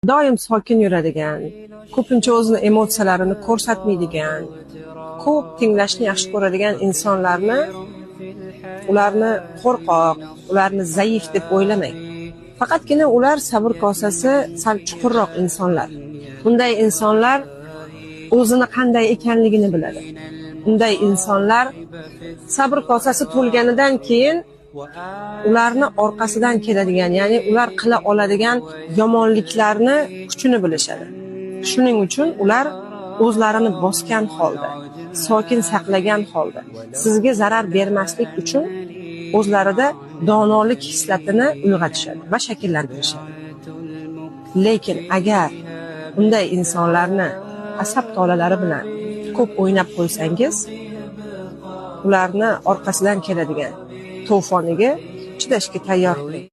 doim sokin yuradigan, ko'pincha o'zini emotsiyalarini ko'rsatmaydigan, ko'p tinglashni yaxshi ko'radigan insonlarni, ularni qo'rqoq, ularni zaif deb o'ylamang. Faqatgina ular sabr kosasi sal chuqurroq insonlar. Bunday insonlar o'zini qanday ekanligini biladi. Bunday insonlar sabr kosasi to'lganidan keyin ularni orqasidan keladigan, ya'ni ular qila oladigan yomonliklarni kuchini bilishadi. Shuning uchun ular o'zlarini bosgan holda, sokin saqlagan holda, sizga zarar bermaslik uchun o'zlarida donolik hislatini uyg'otishadi va shakllantirishadi. Lekin agar bunday insonlarni asab tolalari bilan ko'p o'ynab qo'ysangiz, ularni orqasidan keladigan to'foniga chidashga tayyor bo'ling.